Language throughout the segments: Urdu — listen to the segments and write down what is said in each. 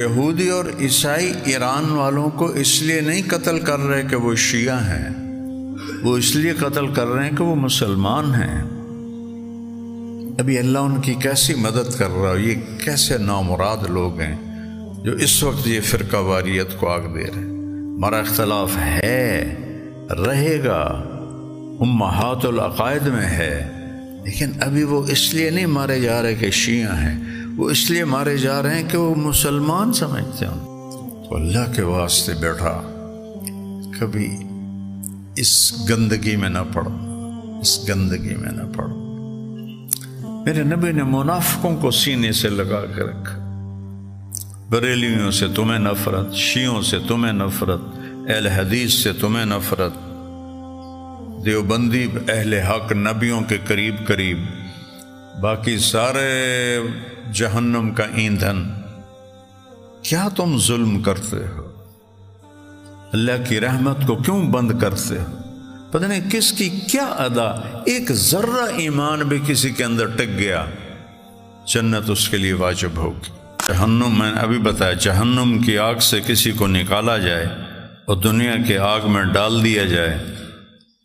یہودی اور عیسائی ایران والوں کو اس لیے نہیں قتل کر رہے کہ وہ شیعہ ہیں، وہ اس لیے قتل کر رہے ہیں کہ وہ مسلمان ہیں۔ ابھی اللہ ان کی کیسی مدد کر رہا ہے، یہ کیسے نامراد لوگ ہیں جو اس وقت یہ فرقہ واریت کو آگ دے رہے ہیں۔ ہمارا اختلاف ہے، رہے گا، امہات العقائد میں ہے، لیکن ابھی وہ اس لیے نہیں مارے جا رہے کہ شیعہ ہیں، وہ اس لیے مارے جا رہے ہیں کہ وہ مسلمان سمجھتے ہیں۔ تو اللہ کے واسطے بیٹھا کبھی اس گندگی میں نہ پڑو، اس گندگی میں نہ پڑو۔ میرے نبی نے منافقوں کو سینے سے لگا کے رکھا، بریلیوں سے تمہیں نفرت، شیعوں سے تمہیں نفرت، اہل حدیث سے تمہیں نفرت، دیوبندی اہل حق نبیوں کے قریب قریب، باقی سارے جہنم کا ایندھن۔ کیا تم ظلم کرتے ہو؟ اللہ کی رحمت کو کیوں بند کرتے ہو؟ پتہ نہیں کس کی کیا ادا، ایک ذرہ ایمان بھی کسی کے اندر ٹک گیا، جنت اس کے لیے واجب ہوگی۔ جہنم، میں نے ابھی بتایا، جہنم کی آگ سے کسی کو نکالا جائے اور دنیا کی آگ میں ڈال دیا جائے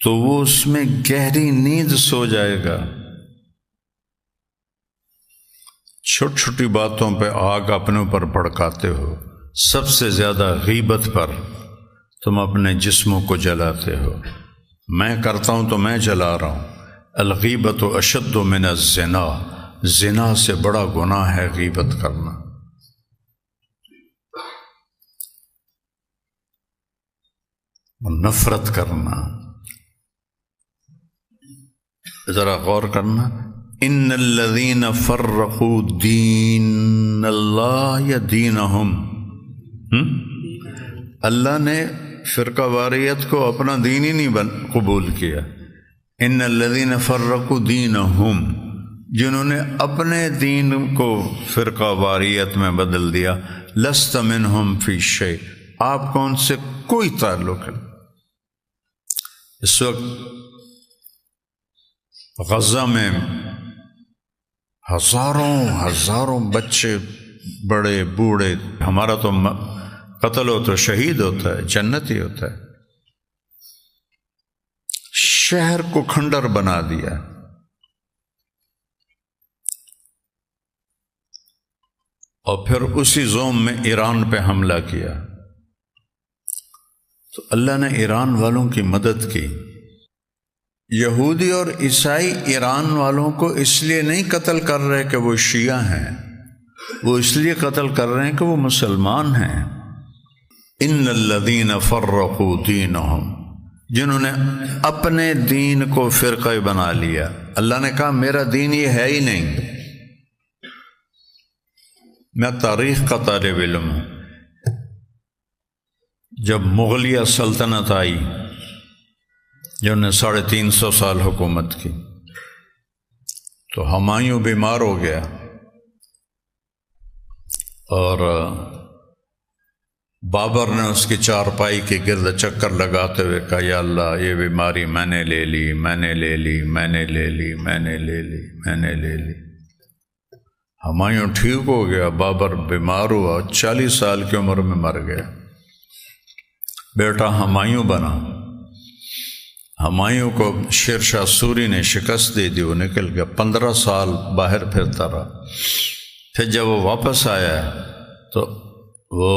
تو وہ اس میں گہری نیند سو جائے گا۔ چھوٹی چھوٹی باتوں پہ آگ اپنے اوپر بھڑکاتے ہو، سب سے زیادہ غیبت پر تم اپنے جسموں کو جلاتے ہو۔ میں کرتا ہوں تو میں جلا رہا ہوں۔ الغیبت اشد من الزنا، زنا سے بڑا گناہ ہے غیبت کرنا۔ نفرت کرنا، ذرا غور کرنا، ان الذین فرقوا دین اللہ یا دینہم، اللہ نے فرقہ واریت کو اپنا دین ہی نہیں قبول کیا۔ ان الذین فرقوا دینہم، جنہوں نے اپنے دین کو فرقہ واریت میں بدل دیا، لست منہم فی شیء، آپ کو ان سے کوئی تعلق نہیں۔ اس وقت غزہ میں ہزاروں بچے، بڑے بوڑھے، ہمارا تو قتل ہو تو شہید ہوتا ہے، جنتی ہوتا ہے، شہر کو کھنڈر بنا دیا۔ اور پھر اسی زوم میں ایران پہ حملہ کیا، تو اللہ نے ایران والوں کی مدد کی۔ یہودی اور عیسائی ایران والوں کو اس لیے نہیں قتل کر رہے کہ وہ شیعہ ہیں، وہ اس لیے قتل کر رہے ہیں کہ وہ مسلمان ہیں۔ ان الذین فرقوا دینہم، جنہوں نے اپنے دین کو فرقہ بنا لیا۔ اللہ نے کہا میرا دین یہ ہے ہی نہیں، میں تاریخ کا طالب علم ہوں۔ جب مغلیہ سلطنت آئی، جنہوں نے 350 سال حکومت کی، تو ہمایوں بیمار ہو گیا اور بابر نے اس کی چارپائی کے گرد چکر لگاتے ہوئے کہا یا اللہ یہ بیماری میں نے لے لی، میں نے لے لی، میں نے لے لی، میں نے لے لی، میں نے لے لی۔ ہمایوں ٹھیک ہو گیا، بابر بیمار ہوا، 40 سال کی عمر میں مر گیا، بیٹا ہمایوں بنا۔ ہمایوں کو شیر شاہ سوری نے شکست دے دی، وہ نکل گیا، 15 سال باہر پھرتا رہا۔ پھر جب وہ واپس آیا تو وہ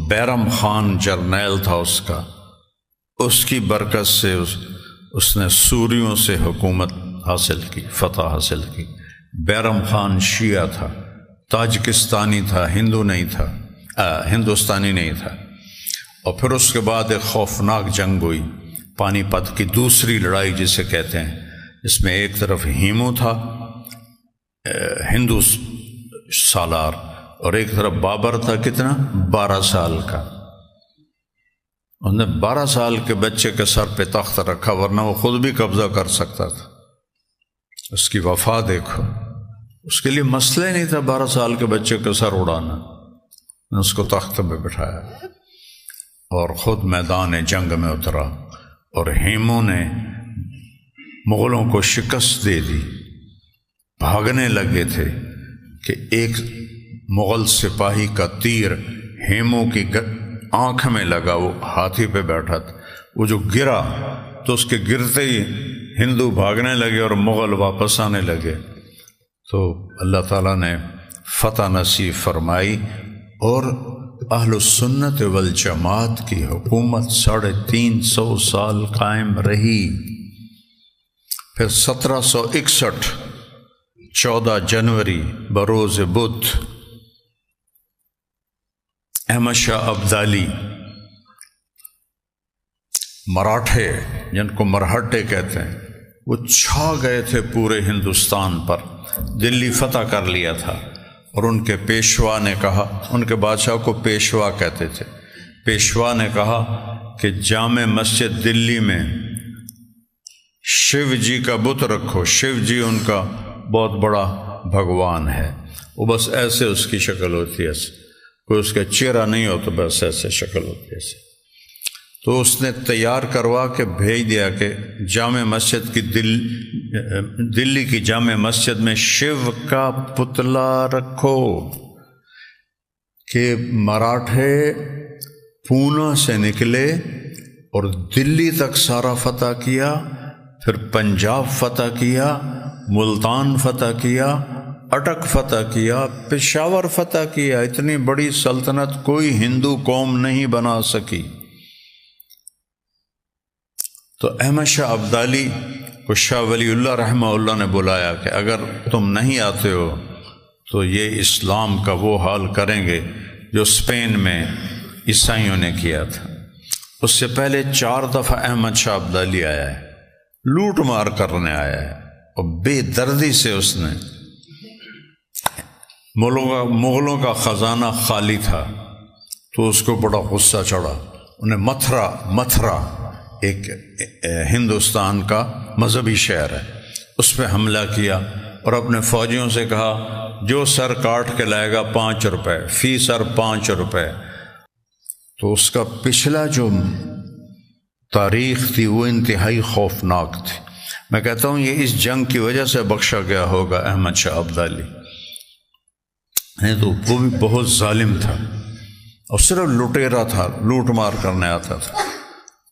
بیرم خان جرنیل تھا اس کا، اس کی برکت سے اس نے سوریوں سے حکومت حاصل کی، فتح حاصل کی۔ بیرم خان شیعہ تھا، تاجکستانی تھا، ہندوستانی نہیں تھا۔ اور پھر اس کے بعد ایک خوفناک جنگ ہوئی، پانی پت کی دوسری لڑائی جسے کہتے ہیں، اس میں ایک طرف ہیمو تھا ہندو سالار، اور ایک طرف بابر تھا، کتنا 12 سال کا۔ انہوں نے 12 سال کے بچے کے سر پہ تخت رکھا، ورنہ وہ خود بھی قبضہ کر سکتا تھا۔ اس کی وفا دیکھو، اس کے لیے مسئلہ ہی نہیں تھا 12 سال کے بچے کے سر اڑانا، اس کو تخت پہ بٹھایا اور خود میدان جنگ میں اترا، اور ہیمو نے مغلوں کو شکست دے دی۔ بھاگنے لگے تھے کہ ایک مغل سپاہی کا تیر ہیمو کی آنکھ میں لگا، وہ ہاتھی پہ بیٹھا تھا، وہ جو گرا تو اس کے گرتے ہی ہندو بھاگنے لگے اور مغل واپس آنے لگے، تو اللہ تعالیٰ نے فتح نصیب فرمائی اور اہل السنت والجماعت کی حکومت 350 سال قائم رہی۔ پھر 1761 14 جنوری بروز بدھ احمد شاہ ابدالی، مراٹھے جن کو مرہٹے کہتے ہیں، وہ چھا گئے تھے پورے ہندوستان پر، دلی فتح کر لیا تھا، اور ان کے پیشوا نے کہا، ان کے بادشاہ کو پیشوا کہتے تھے، پیشوا نے کہا کہ جامع مسجد دلی میں شیو جی کا بت رکھو، شیو جی ان کا بہت بڑا بھگوان ہے، وہ بس ایسے اس کی شکل ہوتی ہے، کوئی اس کا چہرہ نہیں ہو تو بس ایسے شکل ہوتی ہے ایسے۔ تو اس نے تیار کروا کے بھیج دیا کہ جامع مسجد کی دلی کی جامع مسجد میں شیو کا پتلا رکھو، کہ مراٹھے پونا سے نکلے اور دلی تک سارا فتح کیا، پھر پنجاب فتح کیا، ملتان فتح کیا، اٹک فتح کیا، پشاور فتح کیا، اتنی بڑی سلطنت کوئی ہندو قوم نہیں بنا سکی۔ تو احمد شاہ ابدالی کو شاہ ولی اللہ رحمہ اللہ نے بلایا کہ اگر تم نہیں آتے ہو تو یہ اسلام کا وہ حال کریں گے جو اسپین میں عیسائیوں نے کیا تھا۔ اس سے پہلے 4 دفعہ احمد شاہ ابدالی آیا ہے، لوٹ مار کرنے آیا ہے، اور بے دردی سے اس نے مغلوں کا خزانہ خالی تھا تو اس کو بڑا غصہ چڑھا، انہیں متھرا ایک ہندوستان کا مذہبی شہر ہے، اس پہ حملہ کیا اور اپنے فوجیوں سے کہا جو سر کاٹ کے لائے گا 5 روپے، فی سر 5 روپے۔ تو اس کا پچھلا جو تاریخ تھی وہ انتہائی خوفناک تھی۔ میں کہتا ہوں یہ اس جنگ کی وجہ سے بخشا گیا ہوگا احمد شاہ ابدالی، نہیں تو وہ بھی بہت ظالم تھا اور صرف لٹیرا تھا، لوٹ مار کرنے آتا تھا۔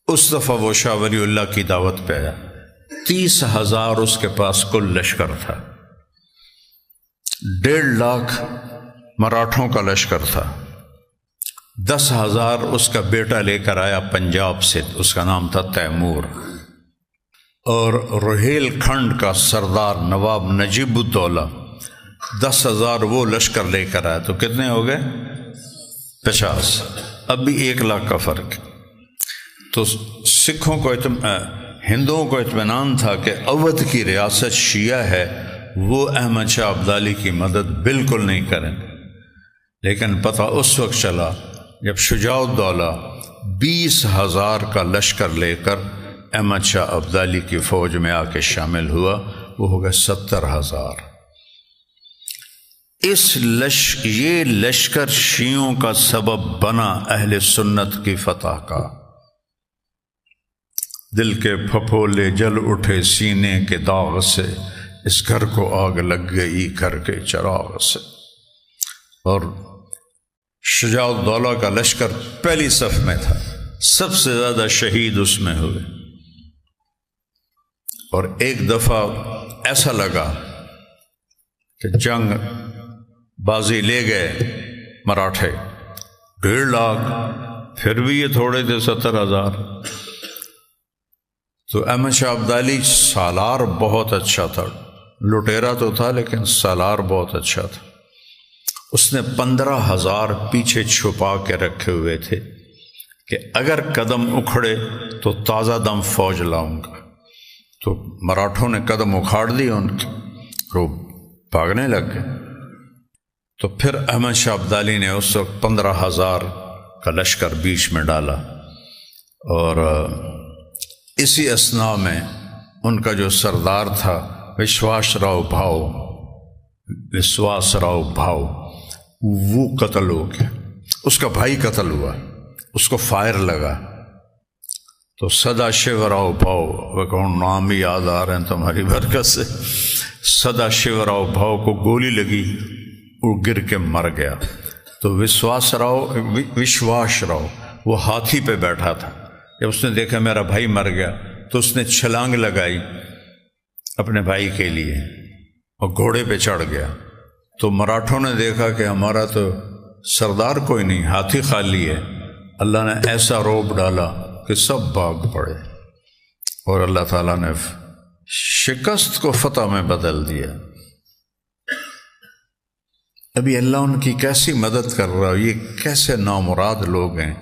اس دفعہ وہ شاہ ولی اللہ کی دعوت پہ آیا، 30,000 اس کے پاس کل لشکر تھا، 1.5 لاکھ مراٹھوں کا لشکر تھا، 10,000 اس کا بیٹا لے کر آیا پنجاب سے، اس کا نام تھا تیمور، اور روہیل کھنڈ کا سردار نواب نجیب الدولہ 10,000 وہ لشکر لے کر آیا، تو کتنے ہو گئے؟ 50۔ اب بھی 1 لاکھ کا فرق۔ تو سکھوں کو ہندوؤں کو اطمینان تھا کہ اودھ کی ریاست شیعہ ہے، وہ احمد شاہ ابدالی کی مدد بالکل نہیں کریں، لیکن پتہ اس وقت چلا جب شجاع الدولہ 20,000 کا لشکر لے کر احمد شاہ ابدالی کی فوج میں آ کے شامل ہوا، وہ ہو گئے 70,000۔ یہ لشکر شیعوں کا سبب بنا اہل سنت کی فتح کا۔ دل کے پھپھولے جل اٹھے سینے کے داغ سے، اس گھر کو آگ لگ گئی گھر کے چراغ سے۔ اور شجاع الدولہ کا لشکر پہلی صف میں تھا، سب سے زیادہ شہید اس میں ہوئے، اور ایک دفعہ ایسا لگا کہ جنگ بازی لے گئے مراٹھے، 1.5 لاکھ، پھر بھی یہ تھوڑے تھے 70,000۔ تو احمد شاہ ابدالی سالار بہت اچھا تھا، لٹیرا تو تھا لیکن سالار بہت اچھا تھا۔ اس نے 15,000 پیچھے چھپا کے رکھے ہوئے تھے کہ اگر قدم اکھڑے تو تازہ دم فوج لاؤں گا۔ تو مراٹھوں نے قدم اکھاڑ دی ان کی، وہ بھاگنے لگ گئے۔ تو پھر احمد شاہ ابدالی نے اس وقت 15,000 کا لشکر بیچ میں ڈالا، اور اسی اثناء میں ان کا جو سردار تھا وشواس راؤ بھاؤ، وہ قتل ہو گیا، اس کا بھائی قتل ہوا، اس کو فائر لگا۔ تو سدا شیو راؤ بھاؤ، وہ کون نام بھی یاد آ رہے ہیں تمہاری برکت سے، سدا شیو راؤ بھاؤ کو گولی لگی، وہ گر کے مر گیا۔ تو وشواس راؤ وہ ہاتھی پہ بیٹھا تھا، جب اس نے دیکھا میرا بھائی مر گیا تو اس نے چھلانگ لگائی اپنے بھائی کے لیے اور گھوڑے پہ چڑھ گیا۔ تو مراٹھوں نے دیکھا کہ ہمارا تو سردار کوئی نہیں، ہاتھی خالی ہے۔ اللہ نے ایسا روب ڈالا کہ سب بھاگ پڑے، اور اللہ تعالیٰ نے شکست کو فتح میں بدل دیا۔ ابھی اللہ ان کی کیسی مدد کر رہا ہے۔ یہ کیسے نامراد لوگ ہیں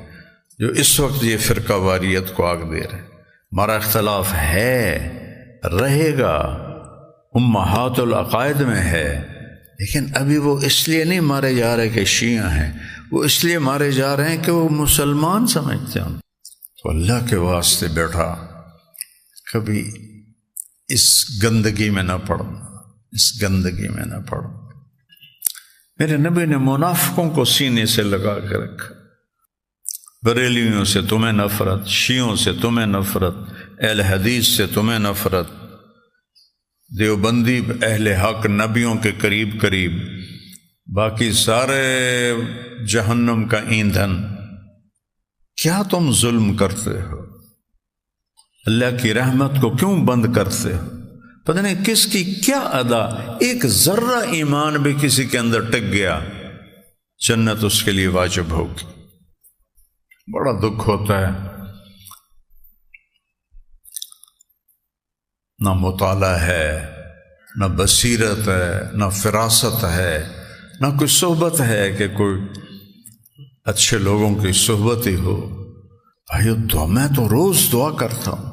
جو اس وقت یہ فرقہ واریت کو آگ دے رہے ہیں۔ ہمارا اختلاف ہے، رہے گا، امہات العقائد میں ہے، لیکن ابھی وہ اس لیے نہیں مارے جا رہے کہ شیعہ ہیں، وہ اس لیے مارے جا رہے ہیں کہ وہ مسلمان سمجھتے ہیں۔ تو اللہ کے واسطے بیٹھا کبھی اس گندگی میں نہ پڑنا، اس گندگی میں نہ پڑنا۔ میرے نبی نے منافقوں کو سینے سے لگا کے رکھا۔ بریلیوں سے تمہیں نفرت، شیعوں سے تمہیں نفرت، اہل حدیث سے تمہیں نفرت، دیوبندی اہل حق نبیوں کے قریب قریب، باقی سارے جہنم کا ایندھن۔ کیا تم ظلم کرتے ہو؟ اللہ کی رحمت کو کیوں بند کرتے ہو؟ پتہ نہیں کس کی کیا ادا، ایک ذرہ ایمان بھی کسی کے اندر ٹک گیا، جنت اس کے لیے واجب ہوگی۔ بڑا دکھ ہوتا ہے، نہ مطالعہ ہے، نہ بصیرت ہے، نہ فراست ہے، نہ کوئی صحبت ہے کہ کوئی اچھے لوگوں کی صحبت ہی ہو۔ بھائیو، میں تو روز دعا کرتا ہوں،